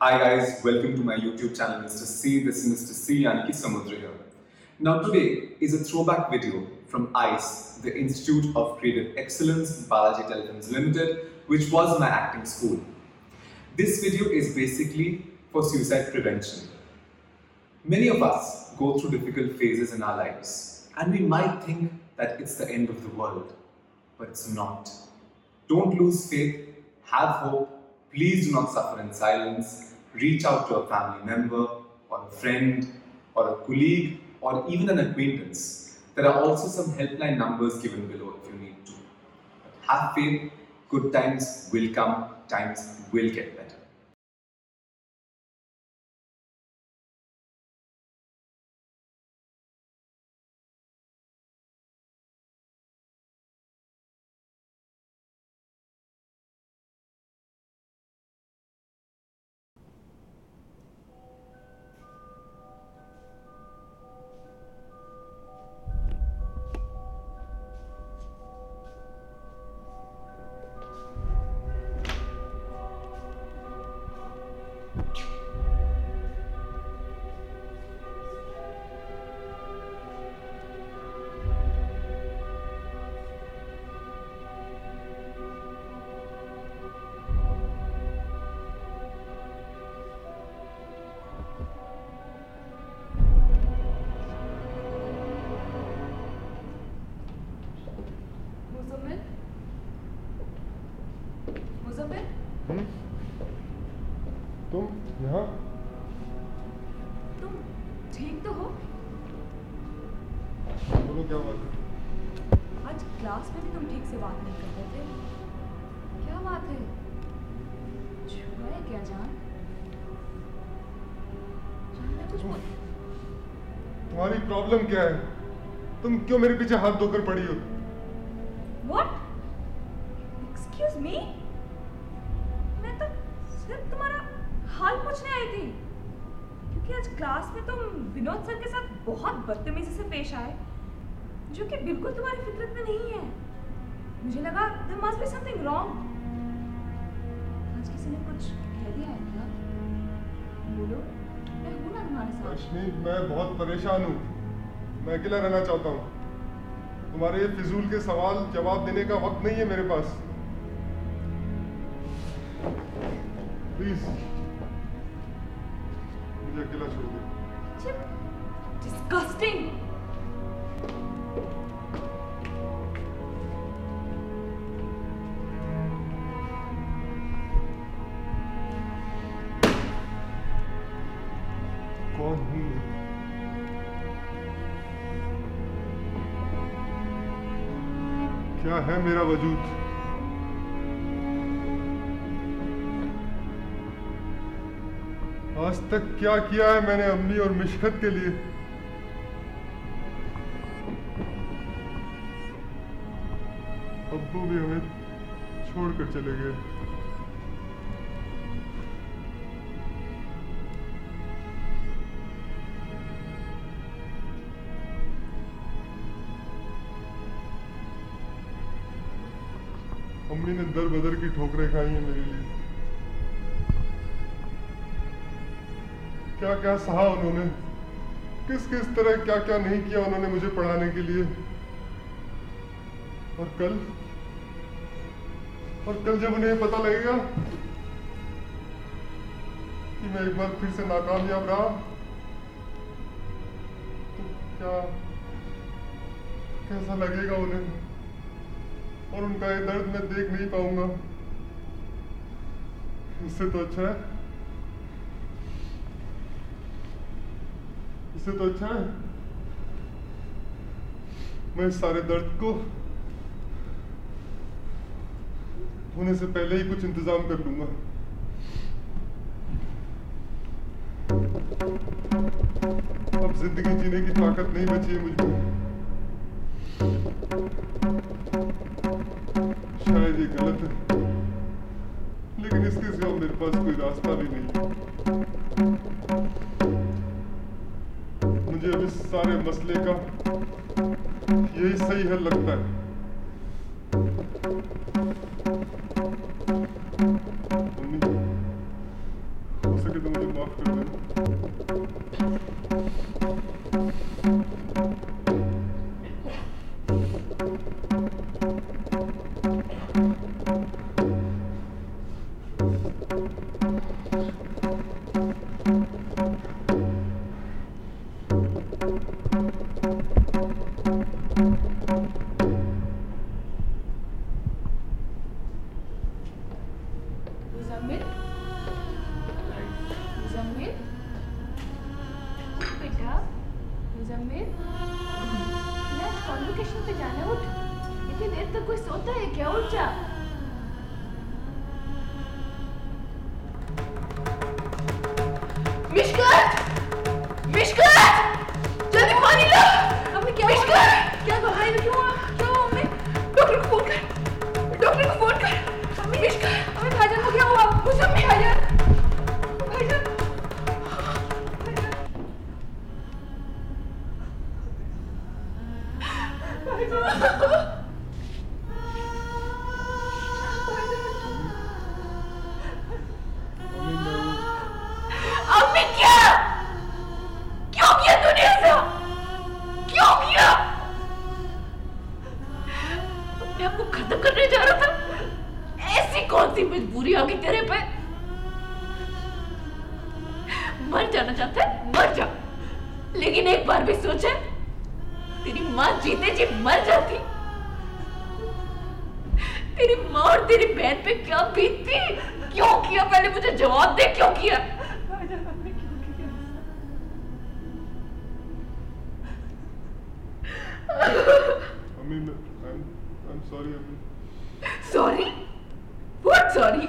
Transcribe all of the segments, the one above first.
Hi guys, welcome to my YouTube channel Mr. C. This is Mr. C and Ki Samudra here. Now today is a throwback video from ICE, the Institute of Creative Excellence, Balaji Telefilms Limited, which was my acting school. This video is basically for suicide prevention. Many of us go through difficult phases in our lives and we might think that it's the end of the world, but it's not. Don't lose faith, have hope, please do not suffer in silence. Reach out to a family member or a friend or a colleague or even an acquaintance. There are also some helpline numbers given below if you need to. But have faith, good times will come, times will get better. Muzammil, तुम यहाँ? तुम ठीक तो हो? बोलो क्या बात है? आज क्लास में भी तुम ठीक से बात नहीं करते थे। क्या बात है? छुआ है क्या जान? जान मैं कुछ बोल। तुम्हारी प्रॉब्लम क्या है? तुम क्यों मेरे पीछे हाथ धोकर पड़ी हो? What? Excuse me? मैं तो सिर्फ तुम्हारा हाल पूछने आई थी, क्योंकि आज क्लास में तुम विनोद सर के साथ बहुत बदतमीजी से पेश आए, जो कि बिल्कुल तुम्हारी फितरत में नहीं है। मुझे लगा there must be something wrong. आज किसी ने कुछ कह दिया है क्या? बोलो, मैं हूँ ना तुम्हारे साथ। रश्मि, मैं बहुत परेशान हूँ। मैं अकेला रहना चाहता हूँ। तुम्हारे ये फिजूल के सवाल जवाब देने का वक्त नहीं है मेरे पास। प्लीज मुझे अकेला छोड़ दो। Disgusting. कौन हूँ मैं? क्या है मेरा वजूद? आज तक क्या किया है मैंने अम्मी और मिशकत के लिए? अब्बू भी हमें छोड़कर चले गए। अम्मी ने दर बदर की ठोकरें खाई हैं मेरे लिए। क्या क्या सहा उन्होंने, किस किस तरह क्या क्या नहीं किया उन्होंने मुझे पढ़ाने के लिए। और कल जब उन्हें पता लगेगा कि मैं एक बार फिर से नाकामयाब रहा, तो क्या कैसा लगेगा उन्हें, और उनका ये दर्द मैं देख नहीं पाऊंगा। इससे तो अच्छा है मैं इस सारे दर्द को होने से पहले ही कुछ इंतजाम कर लूंगा। अब जिंदगी जीने की ताकत नहीं बची है मुझको। शायद ये गलत है, लेकिन इसके सिवा मेरे पास कोई रास्ता भी नहीं है। मुझे अब इस सारे मसले का यही सही हल लगता है। मम्मी, हो सके मुजम्मिल, मुजम्मिल, उठ बेटा, मुजम्मिल, आज कॉन्वोकेशन पे जाना है, उठ। इतनी देर तक कोई सोता है क्या? उठ जा। मिशकत, मिशकत, जल्दी पानी ला। अम्मी क्या मिशकत, क्या घबराई हुई क्यों? क्या हुआ अम्मी? डॉक्टर को फोन कर, डॉक्टर को फोन कर। अम्मी मिशकत, अम्मी भाईजान को क्या हुआ? मुझे भाईजान, भाईजान, अम्मी क्या? क्यों किया तूने ऐसा? क्यों किया? अपने आप को खत्म करने जा रहा था? ऐसी कौन सी मजबूरी आ गई तेरे पे? मर जाना चाहता है? मर जा। लेकिन एक बार भी सोचा, तेरी माँ जीते जी मर जाती, तेरी माँ और तेरी बहन पे क्या बीतती? क्यों किया? पहले मुझे जवाब दे, क्यों किया? अम्मी I'm sorry अम्मी। Sorry? What sorry?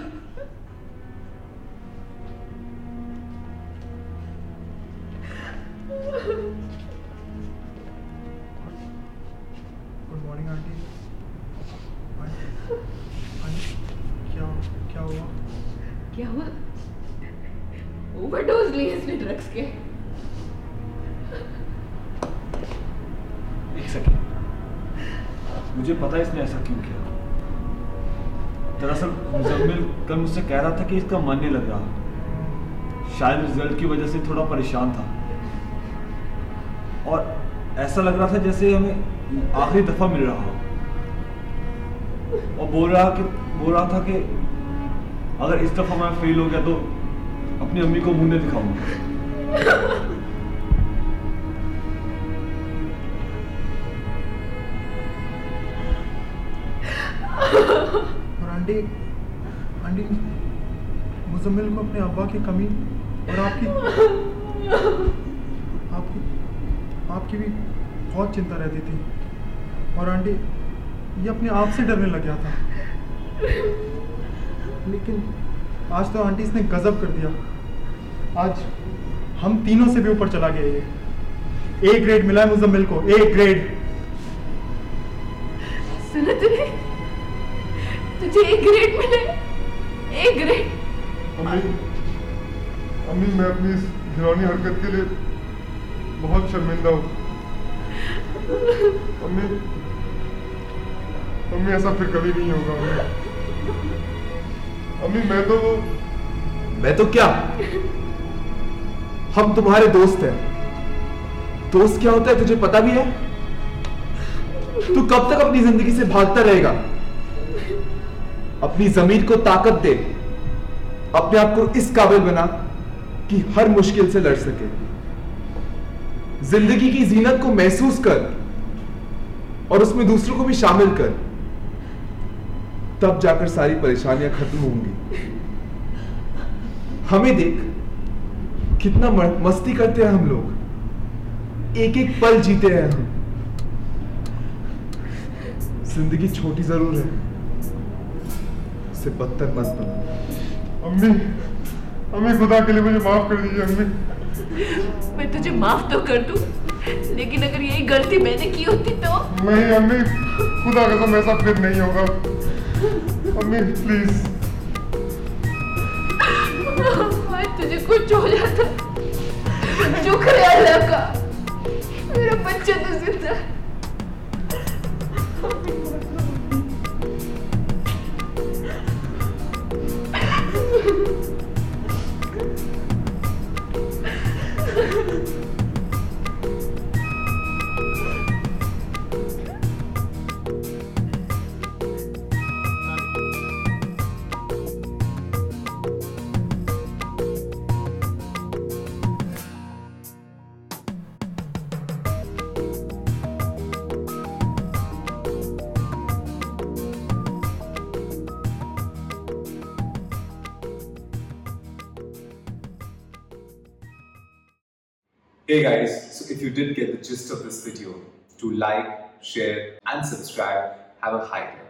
Good morning aunty. Aunty क्या क्या हुआ? क्या हुआ? ओवरडोज ली इसने ड्रग्स के। एक सेकेंड, मुझे पता है इसने ऐसा क्यों किया। दरअसल मुजम्मिल कल मुझसे कह रहा था कि इसका मन नहीं लग रहा, शायद रिजल्ट की वजह से थोड़ा परेशान था, और ऐसा लग रहा था जैसे हमें आखिरी दफा मिल रहा हो, और बोल रहा था कि अगर इस दफा मैं फेल हो गया तो अपनी अम्मी को मुंह नहीं दिखाऊंगा। और आंटी मुजम्मिल को अपने अब्बा की कमी और आपकी भी बहुत चिंता रहती थी, और आंटी ये अपने आप से डरने लग गया था। लेकिन आज तो आंटी इसने गजब कर दिया। आज हम तीनों से भी ऊपर चला गया। ये ए ग्रेड मिला है मुजम्मिल को, ए ग्रेड। सुना तूने? तुझे ए ग्रेड मिले, ए ग्रेड। अम्मी मैं अपनी इस घिनौनी हरकत के लिए बहुत शर्मिंदा हूँ। अम्मी ऐसा फिर कभी नहीं होगा। अम्मी मैं तो क्या? हम तुम्हारे दोस्त हैं। दोस्त क्या होता है तुझे पता भी है? तू कब तक अपनी जिंदगी से भागता रहेगा? अपनी जमीर को ताकत दे, अपने आप को इस काबिल बना कि हर मुश्किल से लड़ सके। जिंदगी की जीनत को महसूस कर और उसमें दूसरों को भी शामिल कर, तब जाकर सारी परेशानियां खत्म होंगी। हमें देख कितना मस्ती करते हैं हम लोग, एक एक पल जीते हैं हम। जिंदगी छोटी जरूर है, इससे बदतर मत बनो। अम्मी खुदा के लिए मुझे माफ कर दीजिए अम्मी। मैं तुझे माफ तो कर दूं, लेकिन अगर यही गलती मैंने की होती तो? नहीं अम्मी, खुदा कसम ऐसा फिर नहीं होगा। अम्मी प्लीज। तुझे कुछ हो जाता, शुक्र है अल्लाह का, मेरा बच्चा तो जिंदा है। Hey guys, so if you did get the gist of this video, do like, share and subscribe. Have a high day.